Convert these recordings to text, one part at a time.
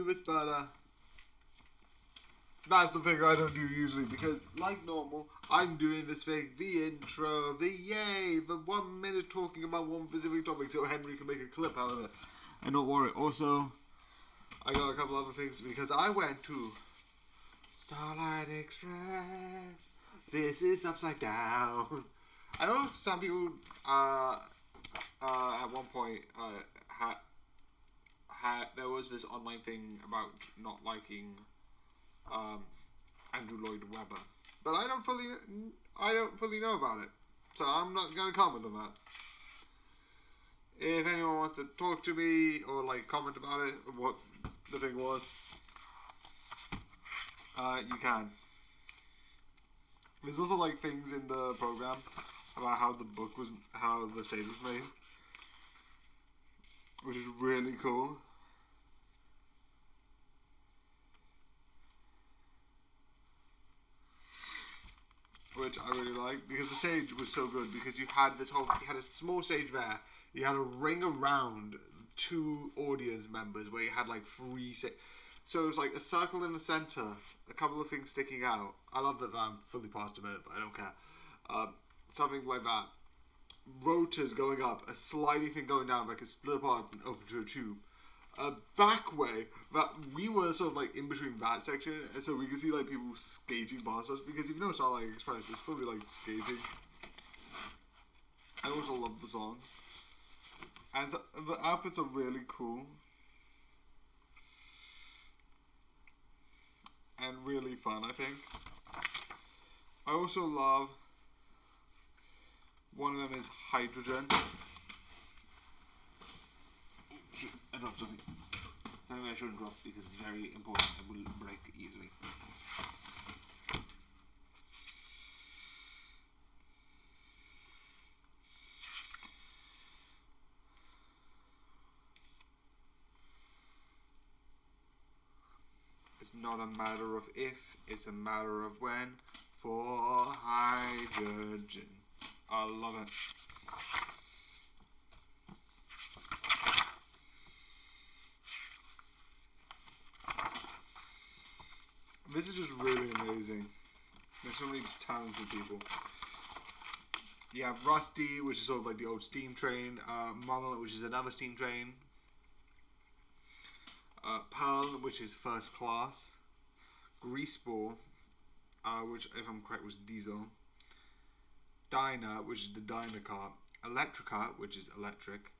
bits better. That's the thing I don't do usually because, like normal, I'm doing this thing, the intro, the yay, the 1 minute talking about one specific topic so Henry can make a clip out of it. And don't worry, also, I got a couple other things because I went to Starlight Express. This is upside down. I know some people at one point had there was this online thing about not liking Andrew Lloyd Webber, but I don't fully know about it, so I'm not gonna comment on that. If anyone wants to talk to me or like comment about it, what the thing was, you can. There's also like things in the program about how the stage was made, which is really cool. Which I really like because the stage was so good because you had a small stage there. You had a ring around 2 audience members where you had like 3 so it was like a circle in the center, a couple of things sticking out. I love that I'm fully past a minute, but I don't care. Something like that. Rotors going up, a sliding thing going down that could split apart and open to a tube. A back way that we were sort of like in between that section, and so we could see like people skating past us because if you know Starlight Express, it's fully like skating. I also love the songs, and so, the outfits are really cool and really fun. I think. I also love one of them is hydrogen. I dropped something. Something I shouldn't drop because it's very important. It will break easily. It's not a matter of if, it's a matter of when. For hydrogen. I love it. This is just really amazing. There's so many talented people. You have Rusty, which is sort of like the old steam train. Monolith, which is another steam train. Pearl, which is first class. Greaseball, which, if I'm correct, was diesel. Dyna, which is the Dyna car. Electrica, which is electric.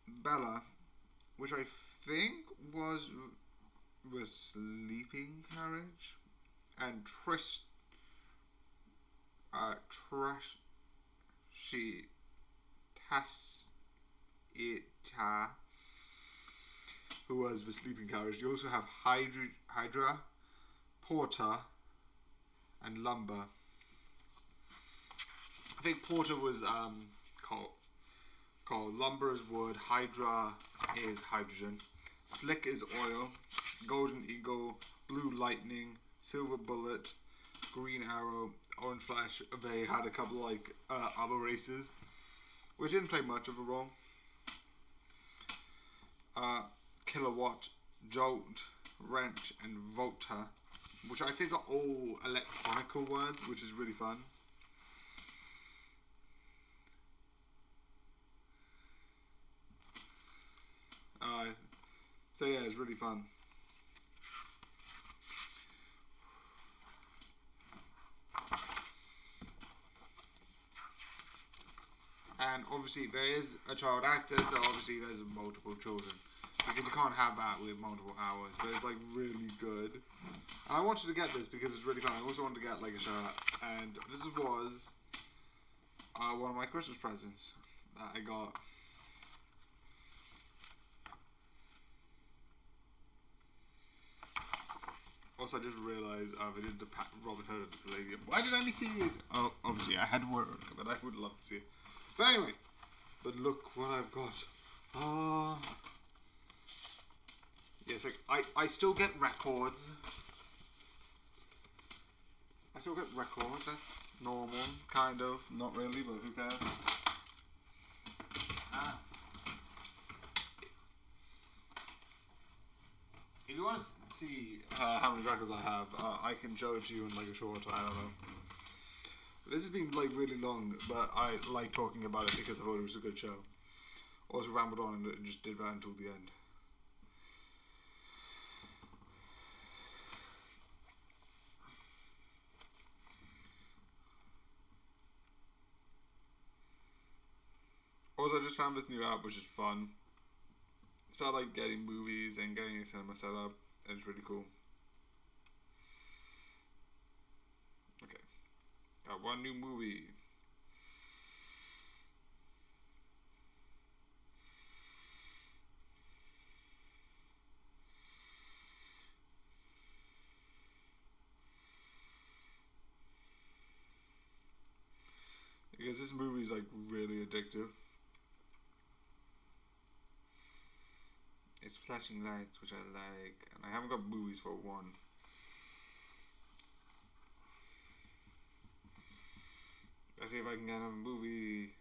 Bella, which I think was the sleeping carriage. And Tasita, who was the sleeping carriage. You also have Hydra, Porter, and Lumber. I think Porter was called Lumber is wood, Hydra is hydrogen, Slick is oil, Golden Eagle, Blue Lightning, Silver Bullet, Green Arrow, Orange Flash. They had a couple like other races, which didn't play much of a role. Kilowatt, Jolt, Wrench, and Volta, which I think are all electronical words, which is really fun. So yeah, it's really fun. And obviously there is a child actor, so obviously there's multiple children. Because you can't have that with multiple hours, but it's like really good. And I wanted to get this because it's really fun. I also wanted to get like a shirt, and this was one of my Christmas presents that I got. Also, I just realised they did the Robin Hood of the Palladium. Why did I only see it? Oh, obviously I had work, but I would love to see it. But anyway, but look what I've got. Yes, I still get records. That's normal, kind of. Not really, but who cares? want to see how many records I have, I can show it to you in like a short time. I don't know. This has been like really long, but I like talking about it because I thought it was a good show. Also rambled on and just did that until the end. Also, I just found this new app, which is fun. It's about like getting movies and getting a cinema set up, and it's really cool. Okay, got one new movie. Because this movie is like really addictive. It's flashing lights, which I like, and I haven't got movies for one. Let's see if I can get a movie.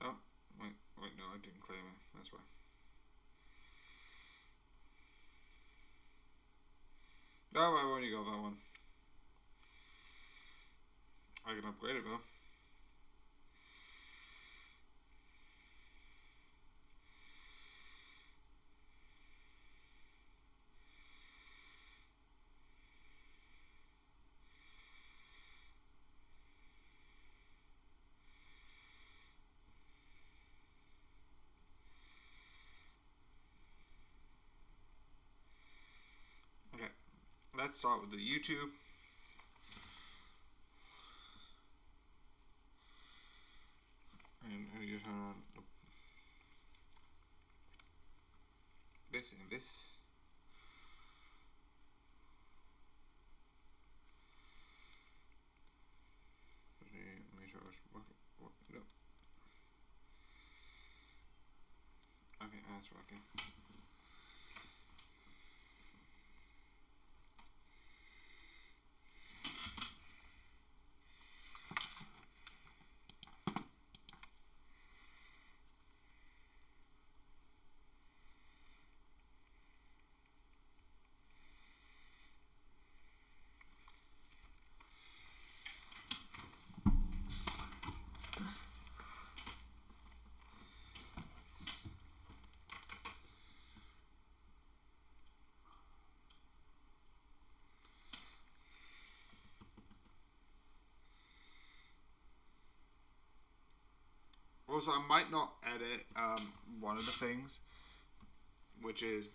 No, wait, no, I didn't claim it. That's why. No, I've already got that one. I can upgrade it though. Okay, let's start with the YouTube. And I just turn on this and this. Make sure it's working. No. Okay, that's working. Also, I might not edit one of the things, which is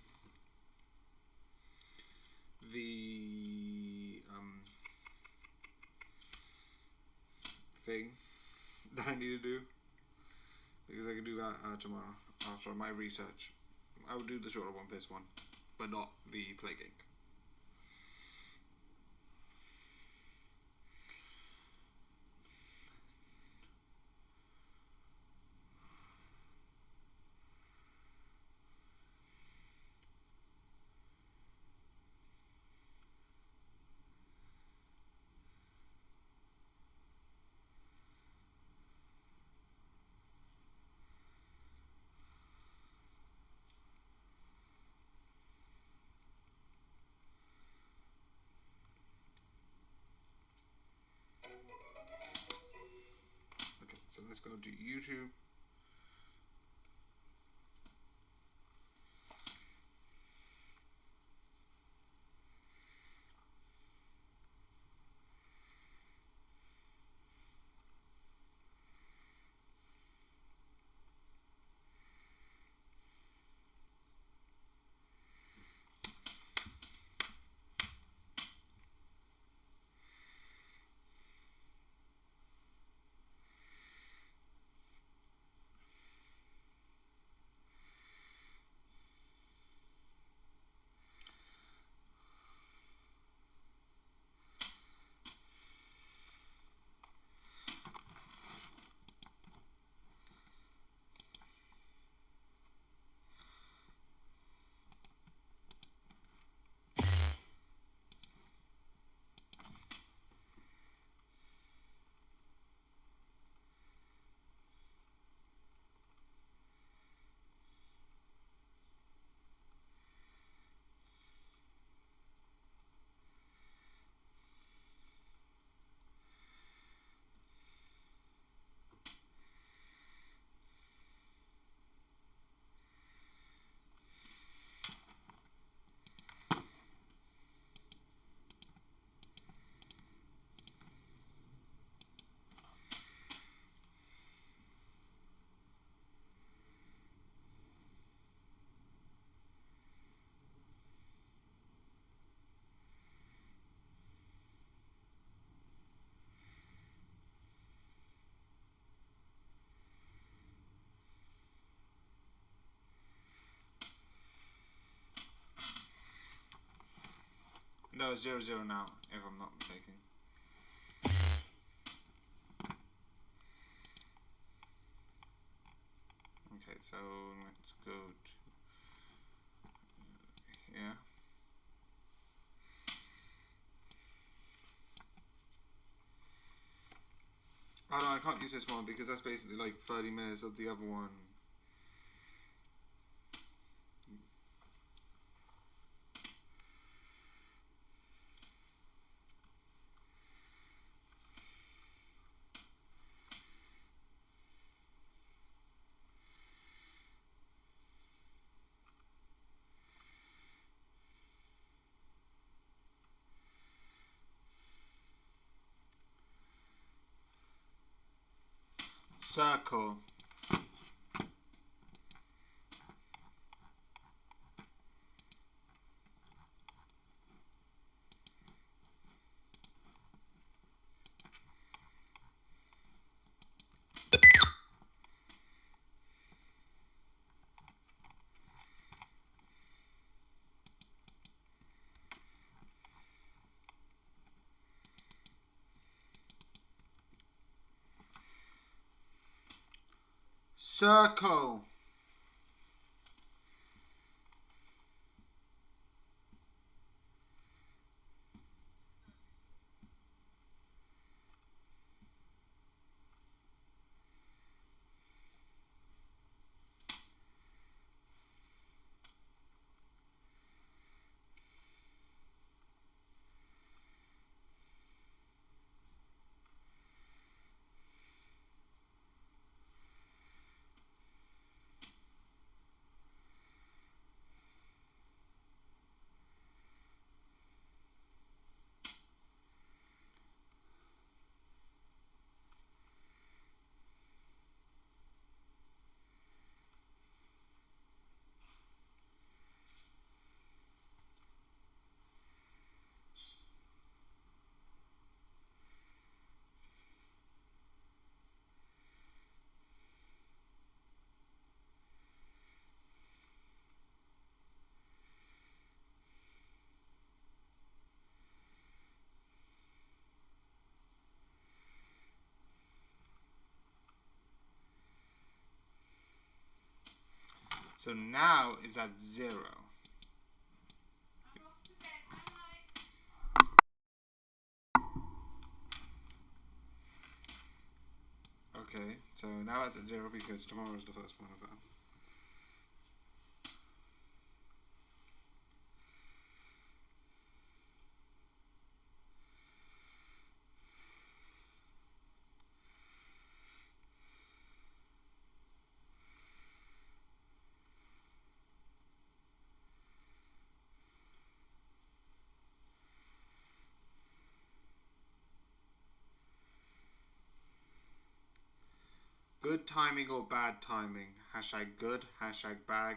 the thing that I need to do, because I can do that tomorrow after my research. I will do the shorter one, this one, but not the Plague Inc. Okay, so let's go to YouTube. No, 0-0 now, if I'm not mistaken. Okay, so let's go to here. Oh no, I can't use this one because that's basically like 30 minutes of the other one. Circle. Circle. So now it's at 0. Okay, so now it's at 0 because tomorrow is the first one of that. Good timing or bad timing? Hashtag good, hashtag bad.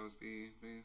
tower speed, please.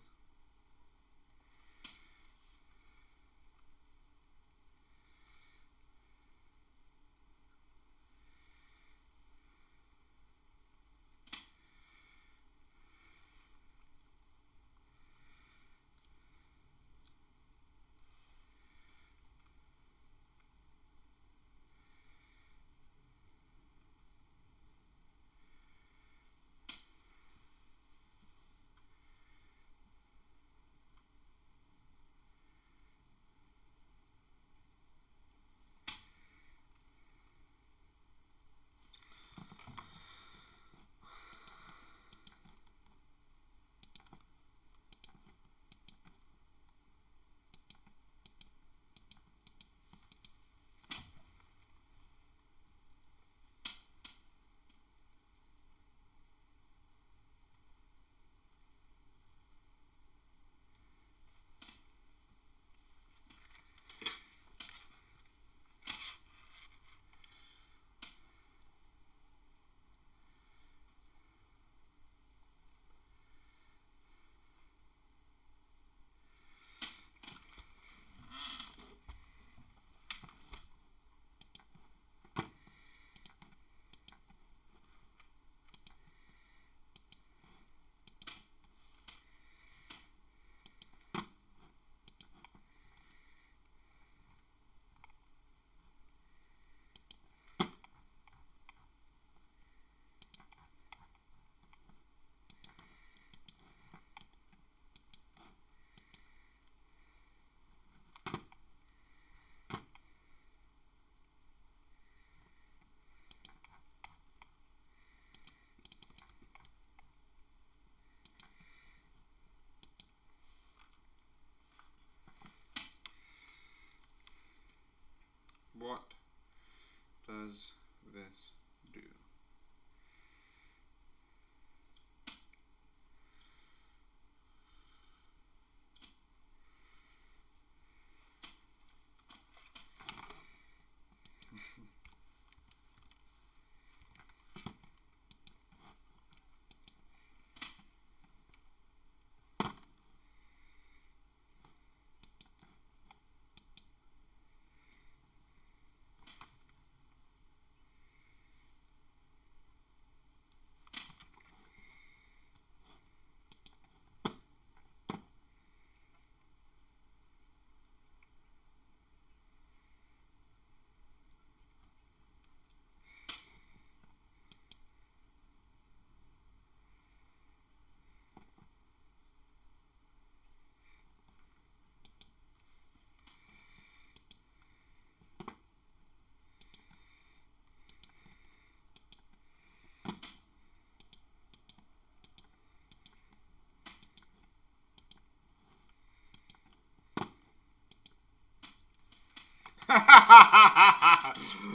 What does this do?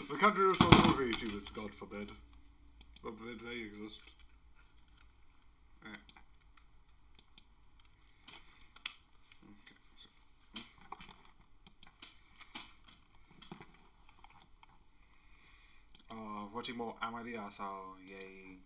The country responsible for YouTubers, God forbid. God forbid they exist. Oh, watching more Amadeus, oh, yay.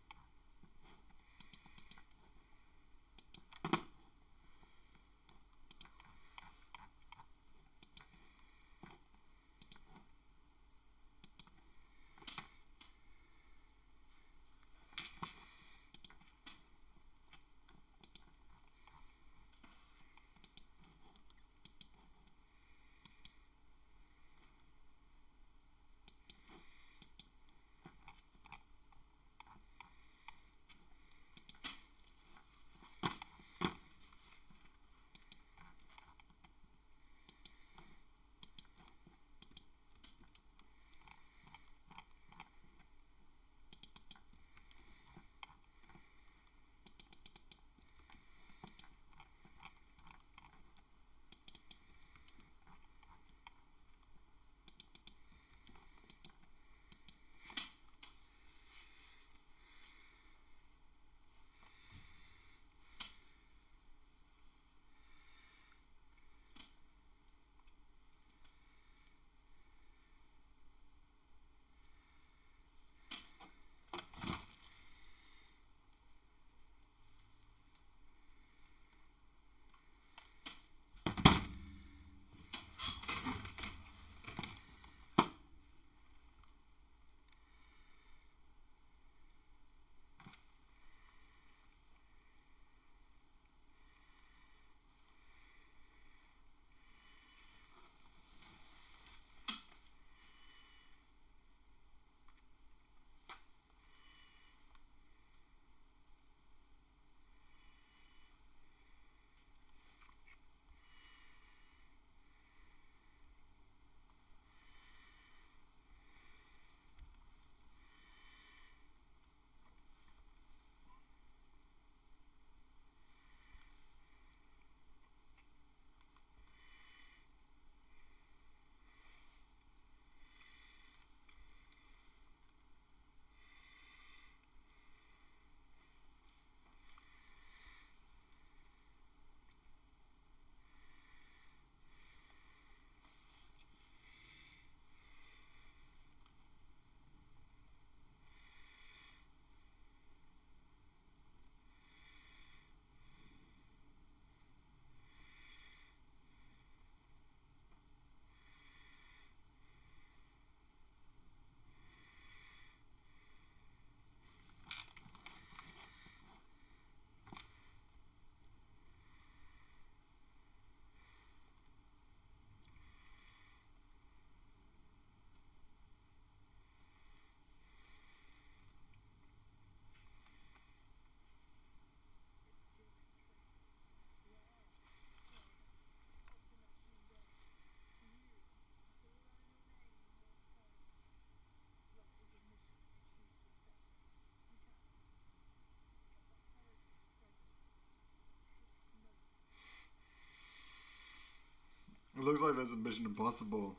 looks like there's a Mission Impossible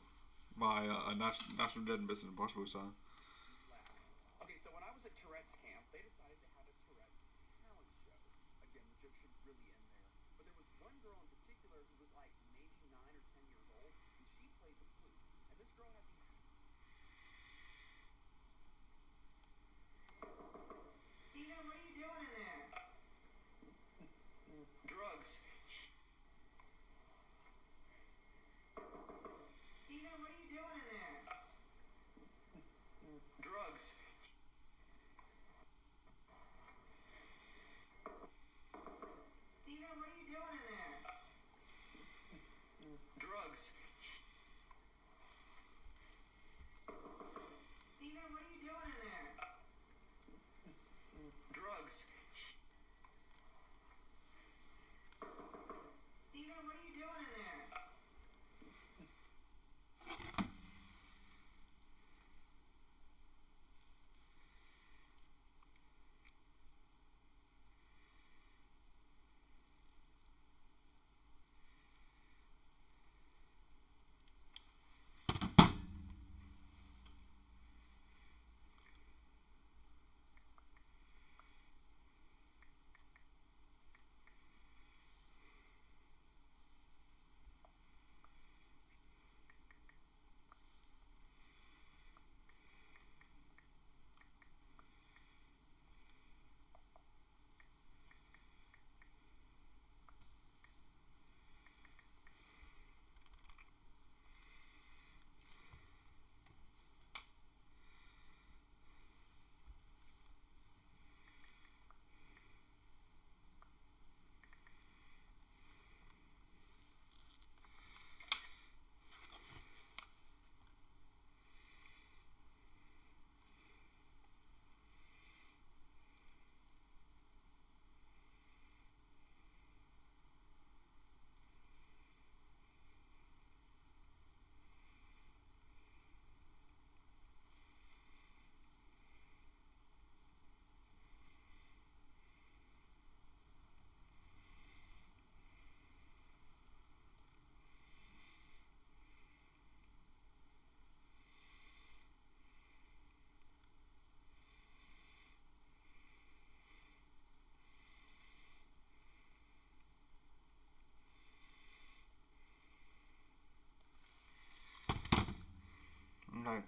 by a National Dead Mission Impossible song. Okay, so when I was at Tourette's camp, they decided to have a Tourette's talent show. Again, the joke should really end there. But there was one girl in particular who was like maybe 9 or 10 years old, and she played the flute. And this girl had these. Steven, what are you doing in there? Drugs. Steven, what are you doing in there? Drugs. Steven, what are you doing in there? Drugs. Steven, what are you doing in there? Drugs. Steven, what are you doing in there? Okay.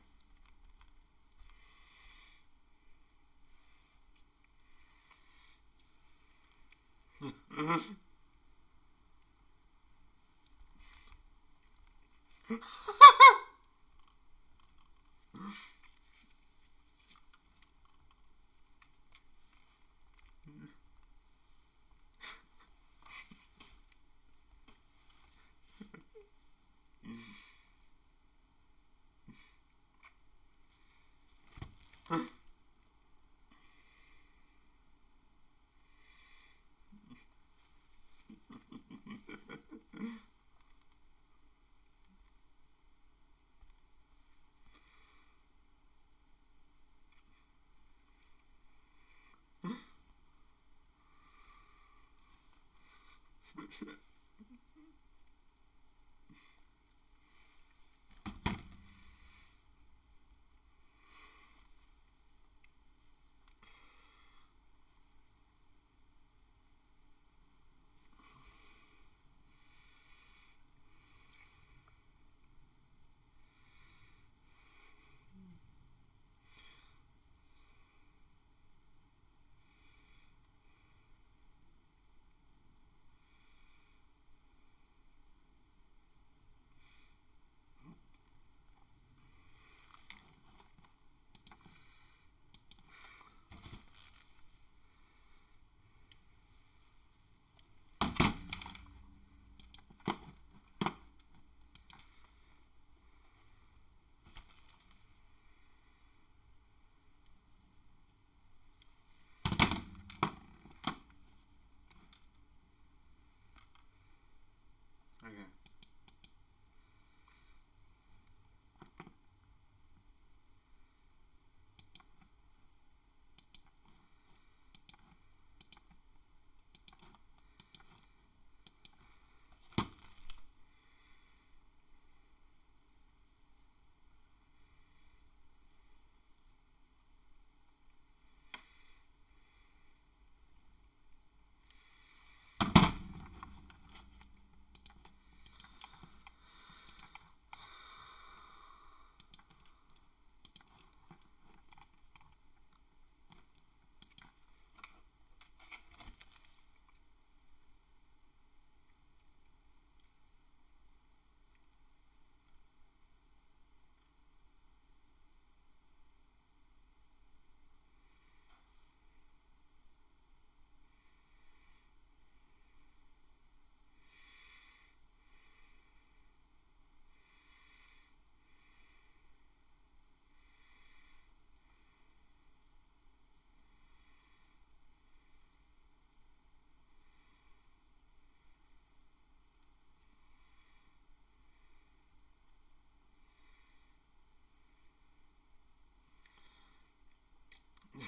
Okay.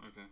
Okay.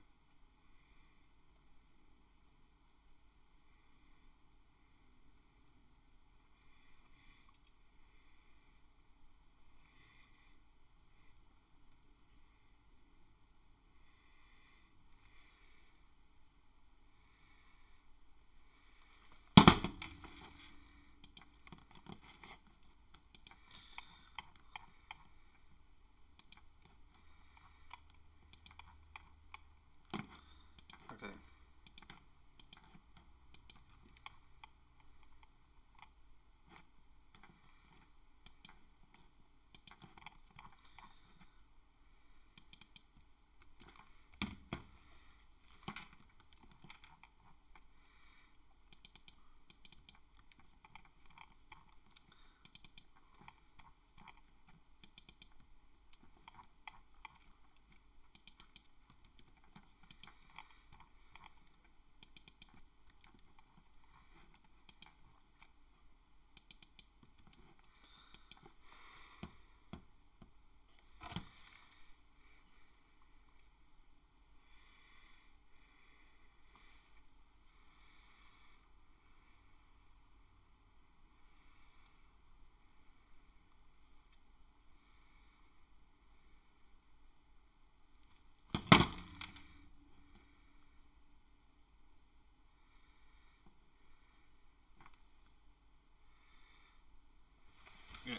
Yeah.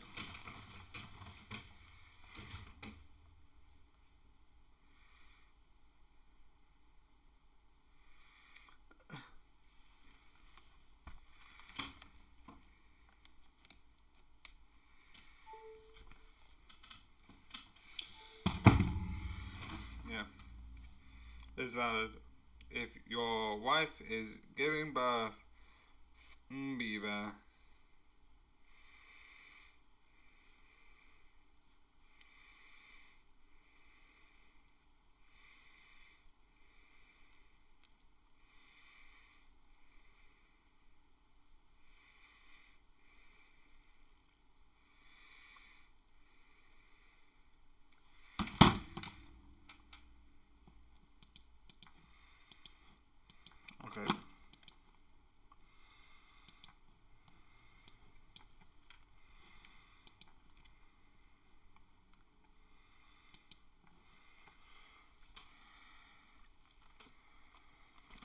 Yeah. It's valid. If your wife is giving birth, beaver. Okay.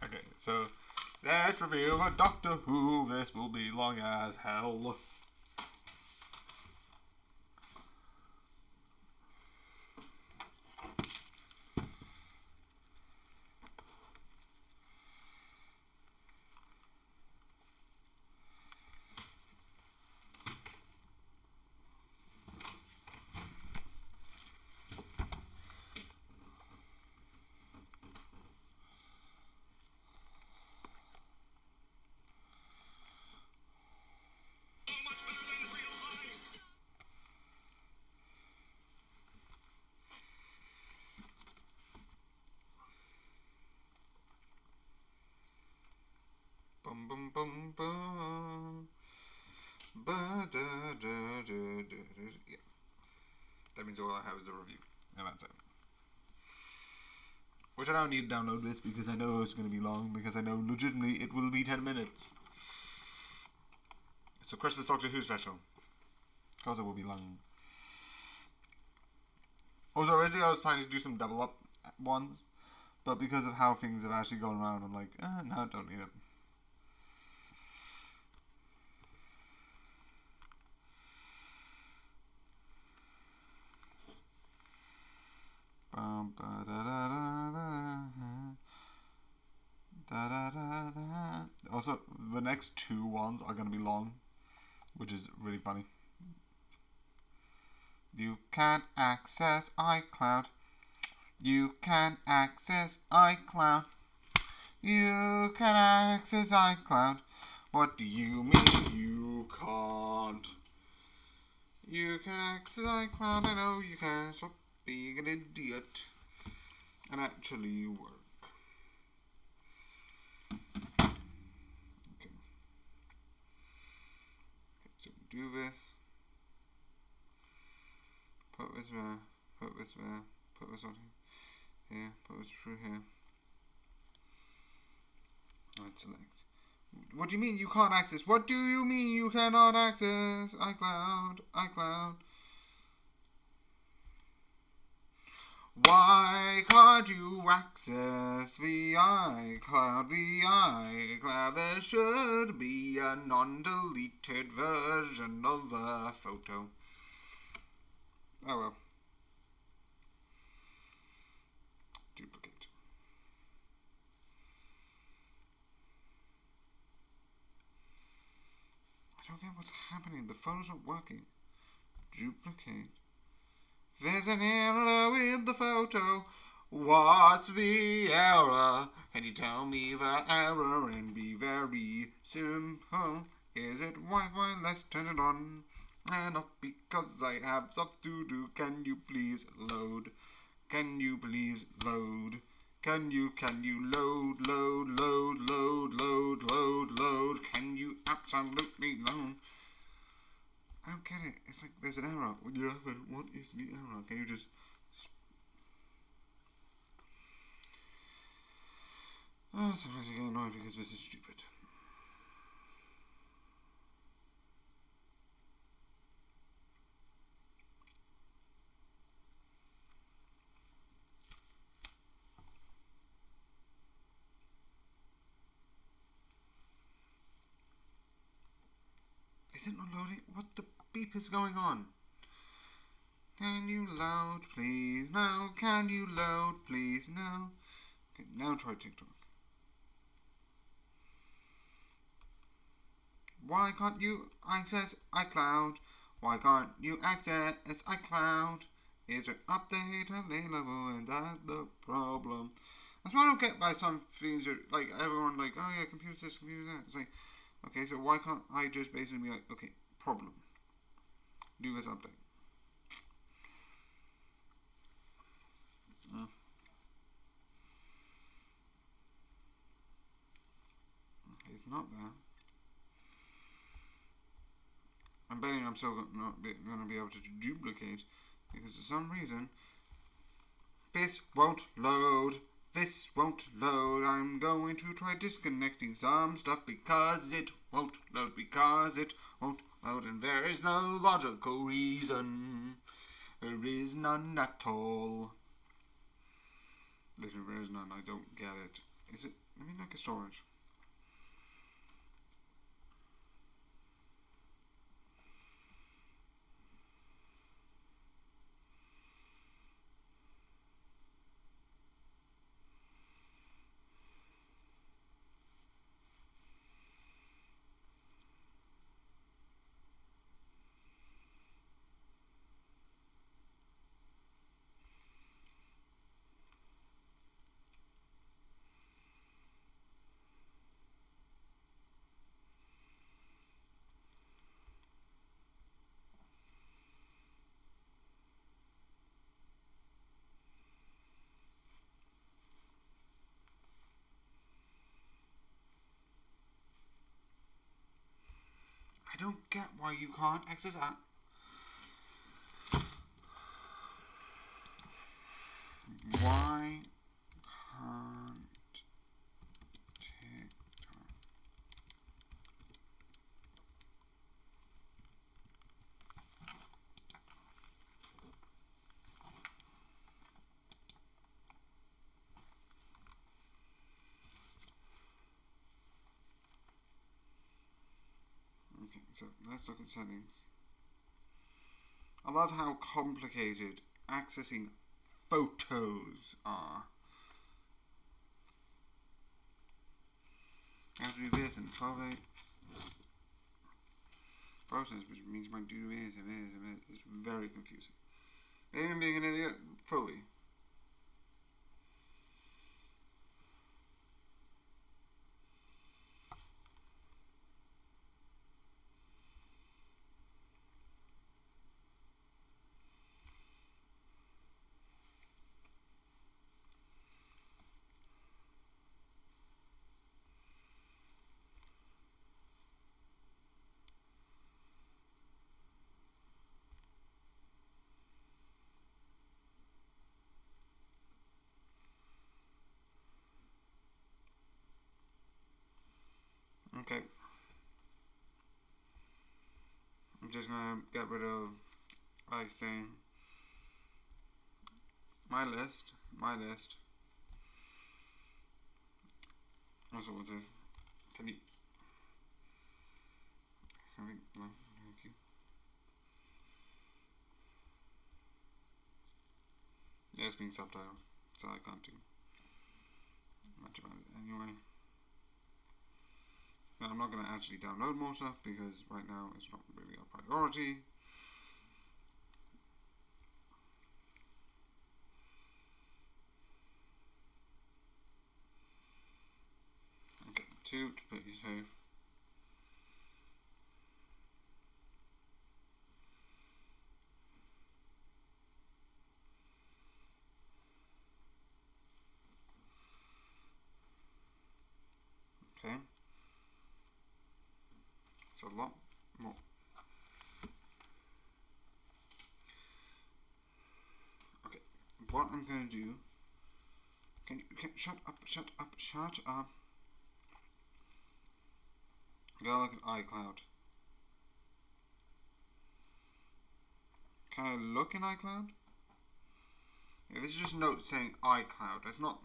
Okay, so let's review a Doctor Who. This will be long as hell. Bum bum bum bum. Yeah. That means all I have is the review, and that's it. Which I don't need to download this because I know it's going to be long, because I know legitimately it will be 10 minutes. It's a Christmas Doctor Who special. Because it will be long. Also, originally I was planning to do some double up ones, but because of how things have actually gone around, I'm like, no, I don't need it. Also, the next two ones are going to be long, which is really funny. You can't access iCloud. You can access iCloud. You can access iCloud. What do you mean you can't? You can access iCloud. I know you can. Stop being an idiot and actually work. do this. Put this there. Put this there. Put this on here. Put this through here. Right, select. What do you mean you can't access? What do you mean you cannot access iCloud? iCloud. Why can't you access the iCloud? The iCloud. There should be a non-deleted version of the photo. Oh well. Duplicate. I don't get what's happening. The photos aren't working. Duplicate. There's an error with the photo. What's the error? Can you tell me the error and be very simple? Is it Wi-Fi? Let's turn it on. And not because I have stuff to do. Can you please load? Can you please load? Can you load? Can you absolutely load? I don't get it. It's like there's an error. Yeah, then what is the error? Can you just... Oh, sometimes I get annoyed because this is stupid. Is it not loading? What the beep is going on? Can you load, please? No. Can you load, please? No. Okay, now try TikTok. Why can't you access iCloud? Why can't you access iCloud? Is an update available? And that's the problem. That's what I don't get by some things. Like everyone, like, oh yeah, computer this, computer that. It's like, okay, so why can't I just basically be like, okay, problem. Do this update. It's not there. I'm betting I'm still not going to be able to duplicate because for some reason this won't load. This won't load. I'm going to try disconnecting some stuff because it won't load. Because it won't load. And there is no logical reason. There is none at all. Literally, there is none. I don't get it. Is it? I mean, like a storage. I don't get why you can't access that. Why can't TikTok? Okay, so let's look at settings. I love how complicated accessing photos are. I have to do this and 12-8 process, which means I do this and this and this. It's very confusing. Even being an idiot fully. Okay. I'm just gonna get rid of, I think, my list. Also, what's this? Can you? Something. No, thank you. Yeah, it's being subtitled, so I can't do much about it anyway. Now, I'm not going to actually download more stuff because right now it's not really a priority. Okay, 2 to put you safe. Okay. It's a lot more. Okay, what I'm going to do. Can you shut up? Go look at iCloud. Can I look in iCloud? Yeah, this is just a note saying iCloud. That's not.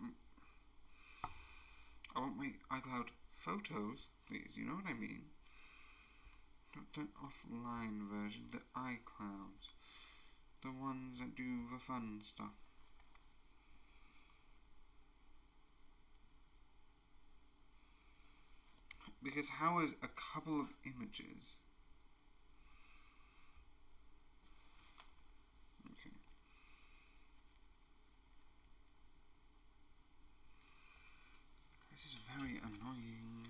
I want my iCloud photos, please. You know what I mean? Not the offline version, the iClouds. The ones that do the fun stuff. Because how is a couple of images? Okay. This is very annoying.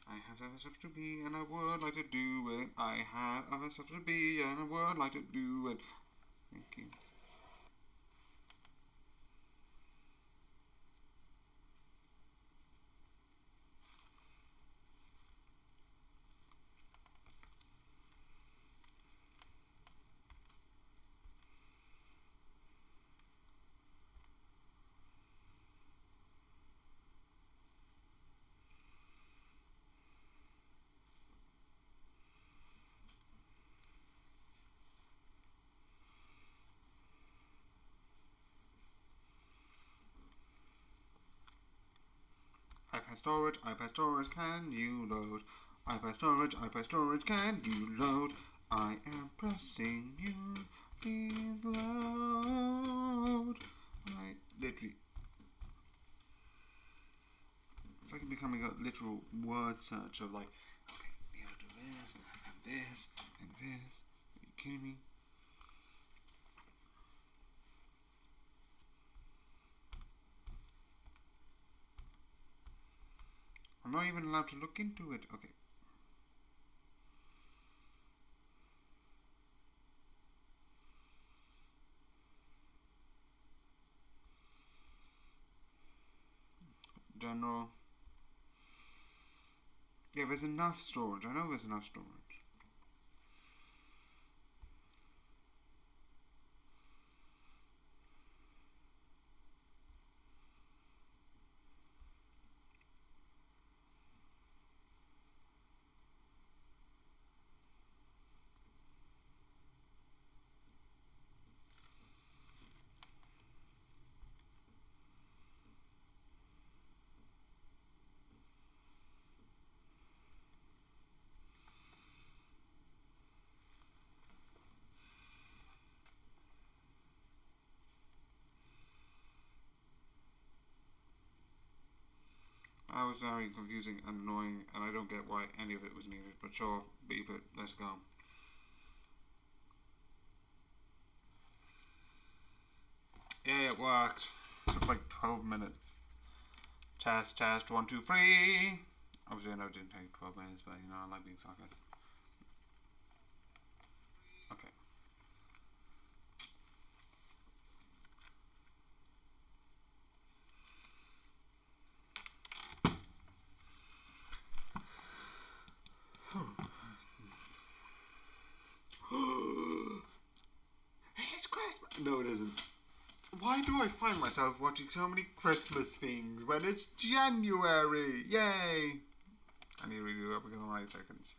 I have other stuff to be and I would like to do it. I have other stuff to be and I would like to do it. Thank you. iPad storage, can you load? iPad storage, can you load? I am pressing you, please load. I literally, it's like becoming a literal word search of like, okay, you gotta do this, and this, and this. Are you kidding me? I'm not even allowed to look into it. Okay. General. Yeah, there's enough storage. I know there's enough storage. That was very confusing and annoying, and I don't get why any of it was needed, but sure, beep it, let's go. Yeah, it worked. Took like 12 minutes. Test, 1, 2, 3. Obviously, I know it didn't take 12 minutes, but you know, I like being sarcastic. Okay. It's Christmas. No, it isn't. Why do I find myself watching so many Christmas things when it's January? Yay! I need to redo that because I'm on 8 seconds.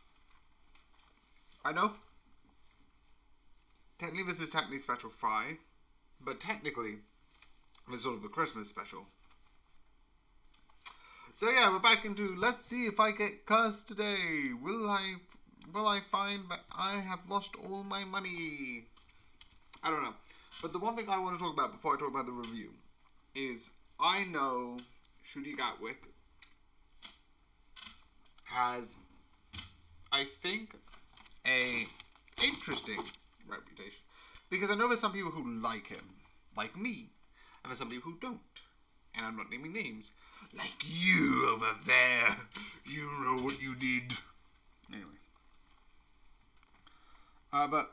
I know. Technically, this is technically special 5, but technically, it's sort of a Christmas special. So yeah, we're back into let's see if I get cursed today. Will I find that I have lost all my money? I don't know. But the one thing I want to talk about before I talk about the review is I know Ncuti Gatwick has, I think, a interesting reputation. Because I know there's some people who like him, like me, and there's some people who don't. And I'm not naming names. Like you over there. You know what you did. Anyway. But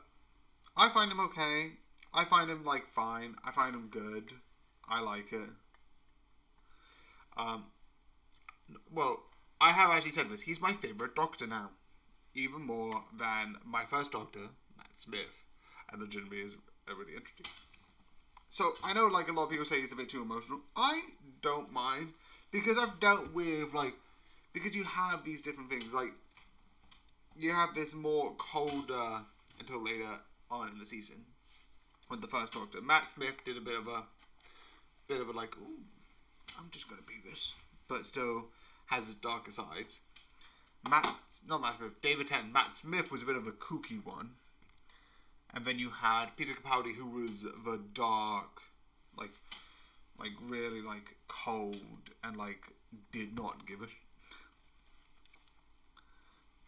I find him okay. I find him, like, fine. I find him good. I like it. Well, I have actually said this. He's my favourite Doctor now. Even more than my first Doctor, Matt Smith. And the legitimately is really interesting. So, I know, like, a lot of people say he's a bit too emotional. I don't mind. Because I've dealt with, like... Because you have these different things. Like, you have this more colder until later on in the season. With the first Doctor. Matt Smith did a bit of a like, ooh, I'm just going to be this. But still has his darker sides. David Tennant. Matt Smith was a bit of a kooky one. And then you had Peter Capaldi, who was the dark, like really, like, cold, and, like, did not give a shit.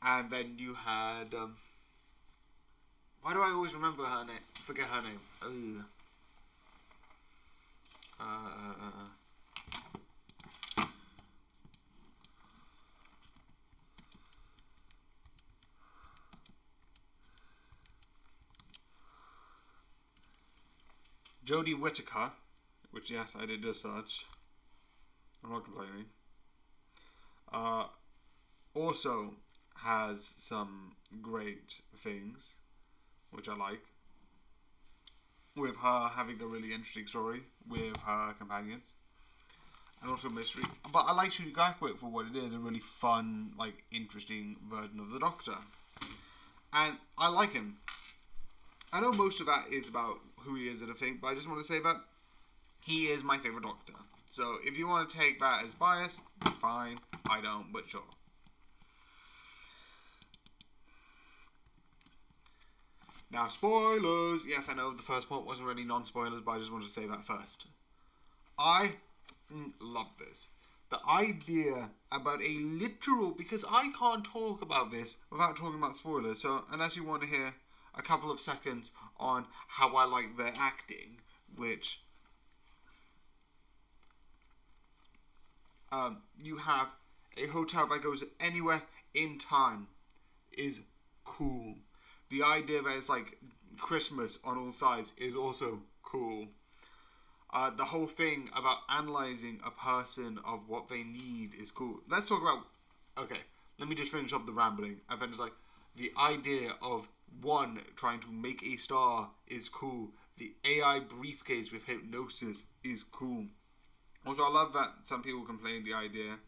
And then you had, why do I always remember her name? Forget her name. Jodie Whittaker, which, yes, I did just search. I'm not complaining. Also has some great things, which I like. With her having a really interesting story with her companions. And also mystery. But I like Ncuti Gatwick for what it is, a really fun, like, interesting version of the Doctor. And I like him. I know most of that is about who he is and everything, but I just want to say that he is my favourite Doctor. So if you want to take that as bias, fine. I don't, but sure. Now, spoilers. Yes, I know the first part wasn't really non-spoilers, but I just wanted to say that first. I love this. The idea about a literal... Because I can't talk about this without talking about spoilers. So, unless you want to hear a couple of seconds on how I like their acting, which... you have a hotel that goes anywhere in time is cool. The idea that it's like Christmas on all sides is also cool. The whole thing about analysing a person of what they need is cool. Let's talk about... Okay, let me just finish off the rambling. And then it's like, the idea of one trying to make a star is cool. The AI briefcase with hypnosis is cool. Also, I love that some people complain the idea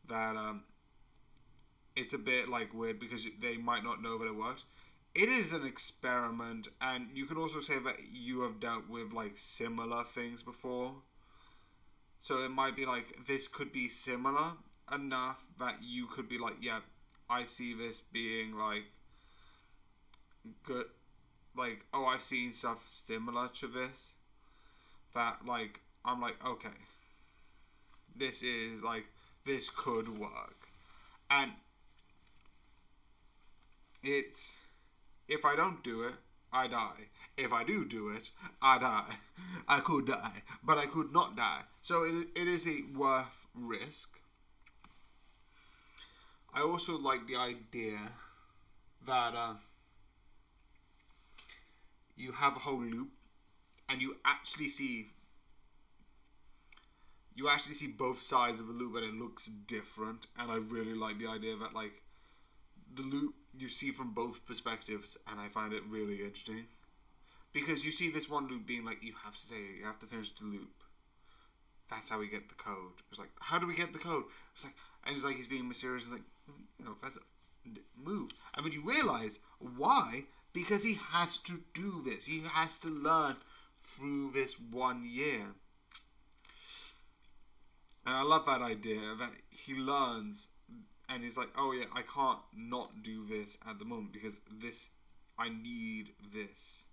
that it's a bit like weird because they might not know that it works. It is an experiment, and you can also say that you have dealt with like similar things before. So it might be like this could be similar enough that you could be like, yeah, I see this being like good. Like, oh, I've seen stuff similar to this. That like I'm like, okay, this is like this could work, and it's. If I don't do it, I die. If I do it, I die. I could die, but I could not die. So it is a worth risk. I also like the idea that you have a whole loop, and you actually see both sides of the loop, and it looks different. And I really like the idea that like the loop you see from both perspectives, and I find it really interesting because you see this one loop being like, you have to finish the loop. That's how we get the code. It's like, how do we get the code? It's like, And it's like he's being mysterious and like, Professor, move. And then you realise why? Because he has to do this. He has to learn through this 1 year. And I love that idea that he learns and he's like, oh yeah, I can't not do this at the moment because this, I need this.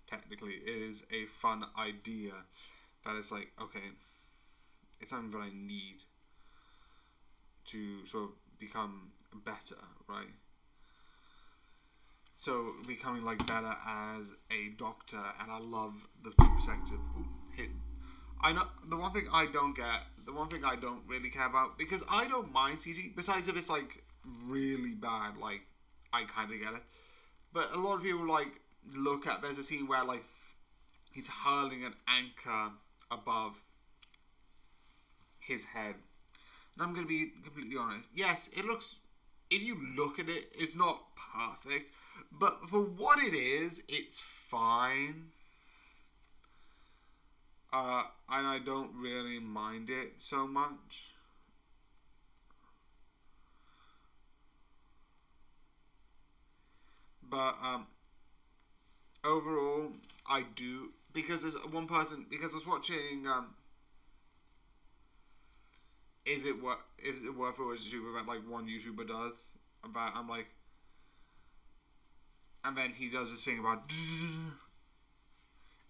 Technically, it is a fun idea that it's like, okay, it's something that I need to sort of become better, right? So becoming like better as a doctor, and I love the perspective. I know the one thing I don't get, the one thing I don't really care about, because I don't mind CG. Besides if it's like really bad, like I kind of get it. But a lot of people like look at, there's a scene where like he's hurling an anchor above his head, and I'm gonna be completely honest. Yes, it looks. If you look at it, it's not perfect, but for what it is, it's fine. And I don't really mind it so much. But overall, I do, because there's one person, because I was watching is it worth it was YouTuber that like one YouTuber does about, I'm like, and then he does this thing about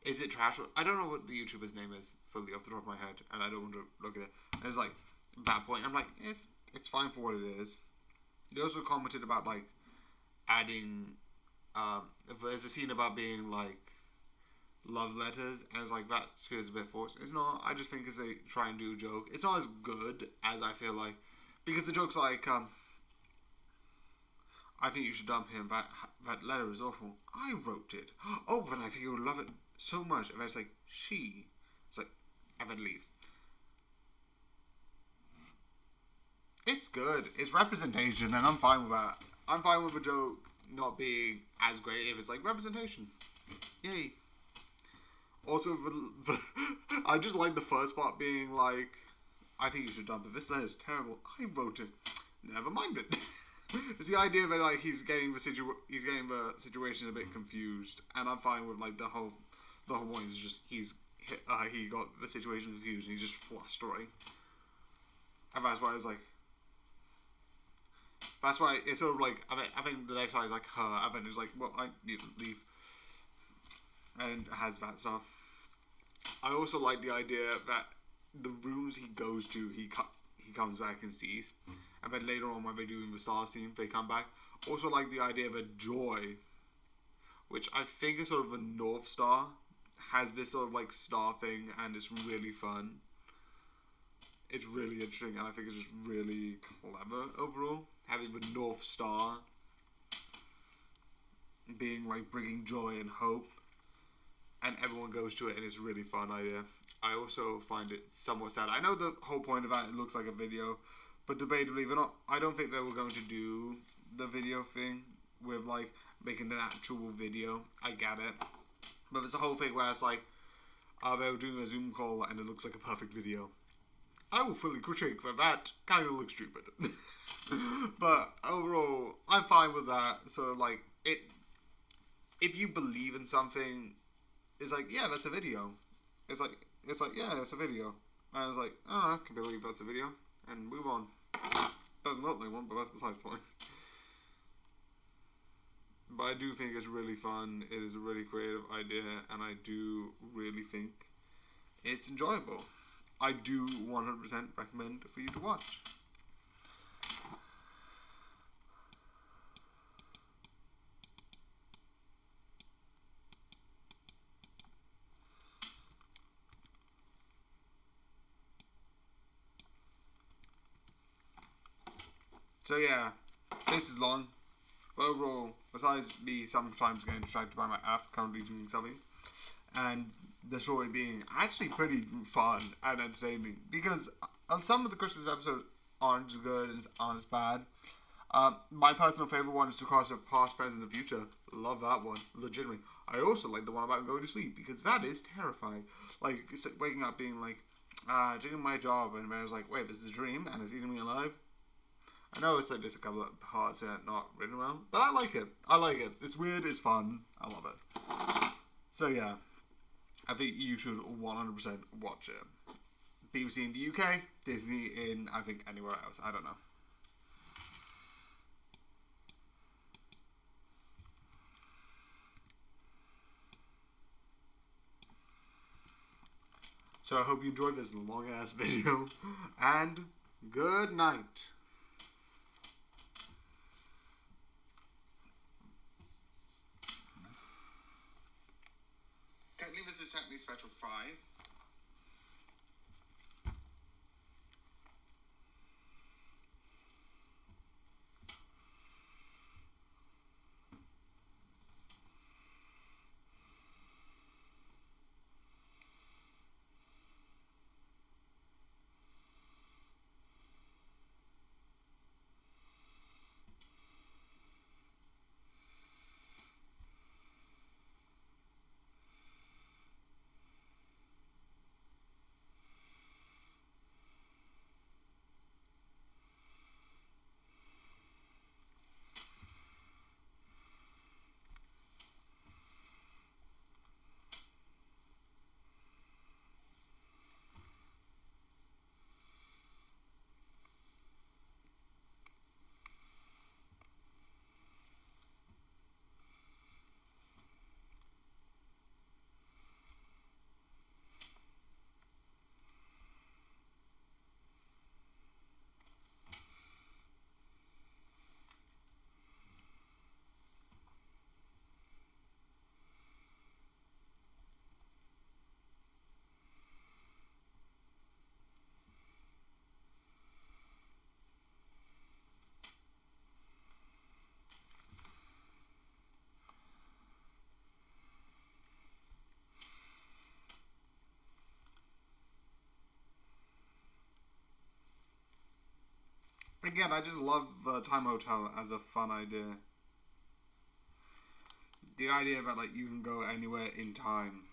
is it trash? I don't know what the YouTuber's name is fully off the top of my head, and I don't want to look at it. And it's like at that point, I'm like, it's fine for what it is. He also commented about like adding. There's a scene about being like love letters, and it's like that feels a bit forced. It's not. I just think it's a try and do joke. It's not as good as I feel like, because the joke's like, I think you should dump him. That letter is awful. I wrote it. Oh, but I think you would love it so much. And it's like she. It's like, and then leaves. It's good. It's representation, and I'm fine with that. I'm fine with a joke not being as great if it's like representation. Yay. Also, I just like the first part being like, I think you should dump it. This letter is terrible. I wrote it. Never mind it. It's the idea that like he's getting the situation a bit confused, and I'm fine with like the whole point is just he got the situation confused and he's just flustering, and that's why it's like. That's why it's sort of like, I think the next time is like her, and then it's like, well, I need to leave. And has that stuff. I also like the idea that the rooms he goes to, he comes back and sees. And then later on when they're doing the star scene, they come back. Also like the idea that Joy, which I think is sort of a North Star, has this sort of like star thing, and it's really fun. It's really interesting, and I think it's just really clever overall. Having the North Star being like bringing joy and hope, and everyone goes to it, and it's a really fun idea. I also find it somewhat sad. I know the whole point of that, it looks like a video, but debatably, I don't think they were going to do the video thing with like making an actual video. I get it, but there's a whole thing where it's like they were doing a Zoom call, and it looks like a perfect video. I will fully critique that kind of looks stupid. But overall, I'm fine with that. So like if you believe in something, it's like, yeah, that's a video. It's like yeah, it's a video. And I was like, oh, I can believe that's a video, and move on. Doesn't look like one, but that's besides the point. But I do think it's really fun. It is a really creative idea, and I do really think it's enjoyable. I do 100% recommend for you to watch. So yeah, this is long. But overall, besides me sometimes getting distracted by my app, currently doing something, and the story being actually pretty fun and entertaining, because some of the Christmas episodes aren't as good and aren't as bad. My personal favorite one is To Cross the Past, Present, and Future. Love that one, legitimately. I also like the one about going to sleep, because that is terrifying. Like waking up being like, doing my job, and then I was like, wait, this is a dream and it's eating me alive. I know it's like there's a couple of parts that are not written well, but I like it. I like it. It's weird. It's fun. I love it. So yeah, I think you should 100% watch it. BBC in the UK, Disney in I think anywhere else. I don't know. So I hope you enjoyed this long ass video, and good night. Technically, this is technically Special 5. Again, I just love Time Hotel as a fun idea. The idea that like you can go anywhere in time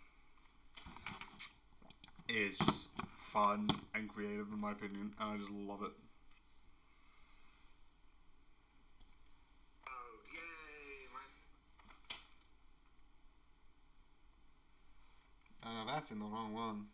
is just fun and creative in my opinion, and I just love it. Oh, yay, man. Oh no, that's in the wrong one.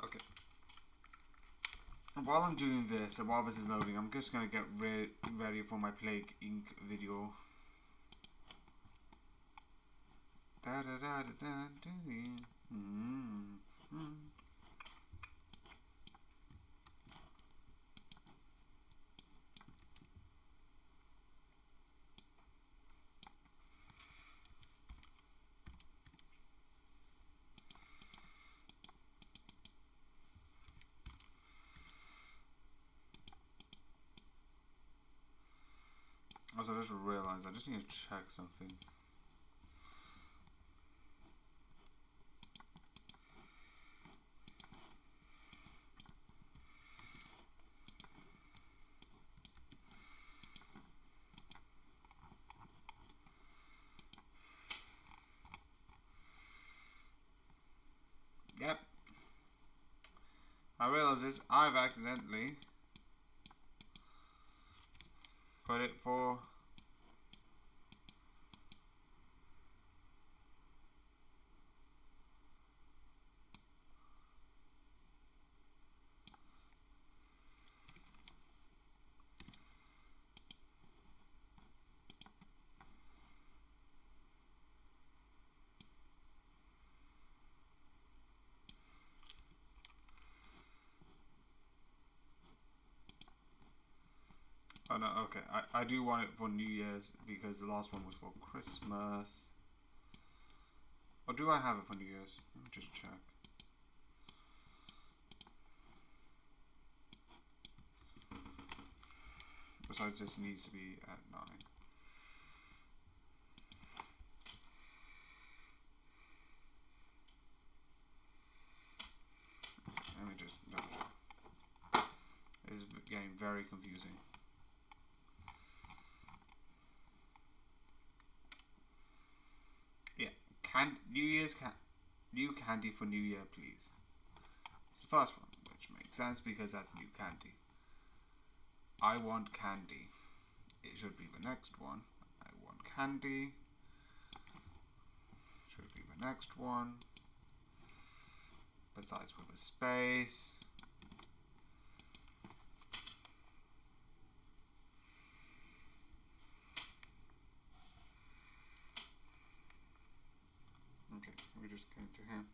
Okay. While I'm doing this, and while this is loading, I'm just gonna get ready for my Plague Inc. video. Da da da da da da. Also, I just realized I just need to check something. Yep. I realize this. I've accidentally put it for oh no, okay. I do want it for New Year's because the last one was for Christmas. Or do I have it for New Year's? Let me just check. Besides, this needs to be at 9. very confusing. Yeah, new candy for New Year, please. It's the first one, which makes sense because that's new candy. I want candy. It should be the next one. I want candy. Should be the next one. Besides with a space. Okay, we're just going to here.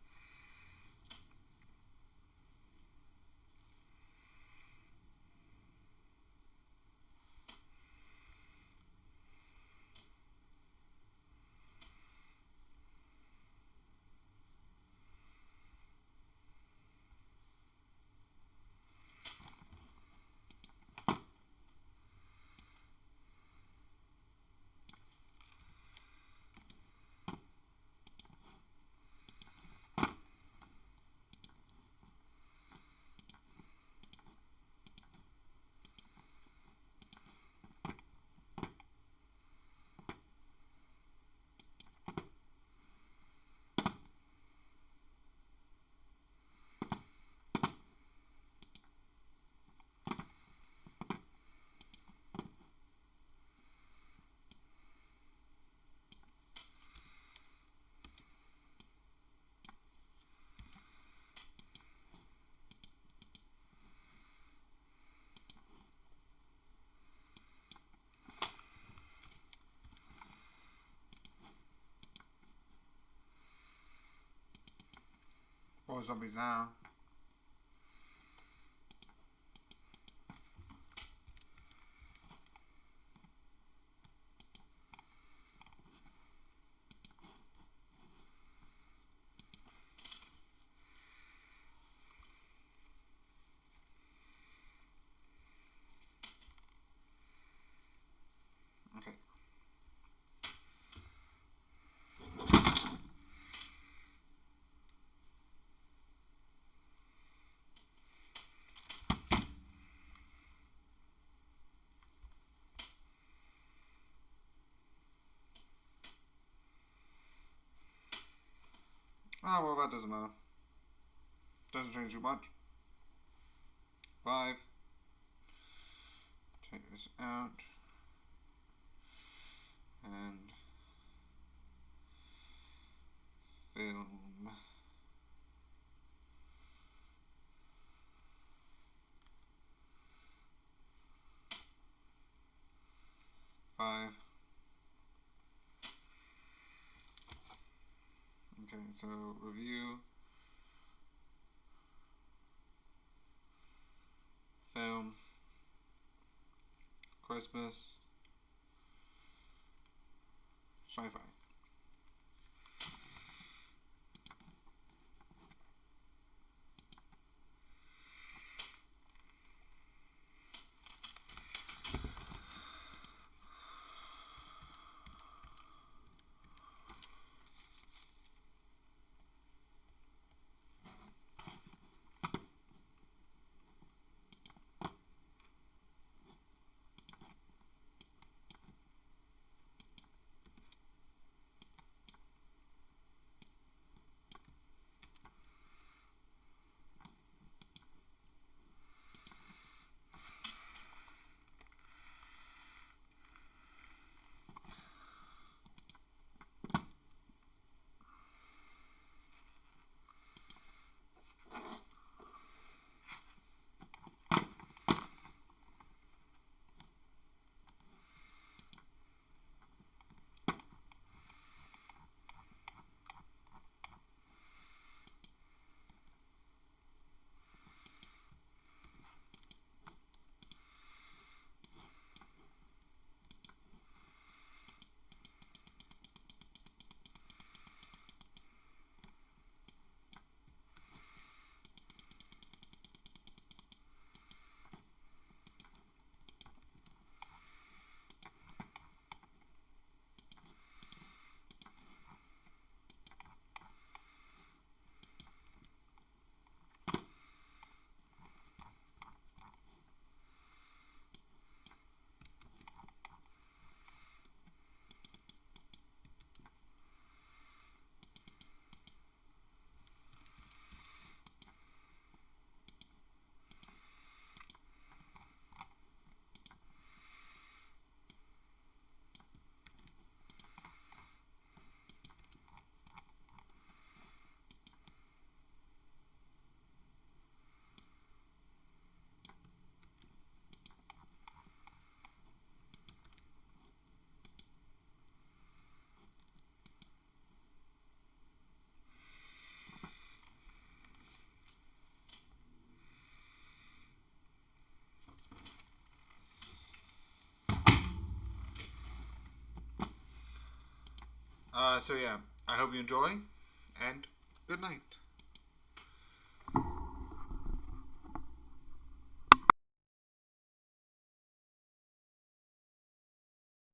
More zombies now. Okay. Oh, well, that doesn't matter. Doesn't change too much. 5. Take this out. And film. 5. Okay, so review, film, Christmas, sci-fi. So yeah, I hope you enjoy, and good night.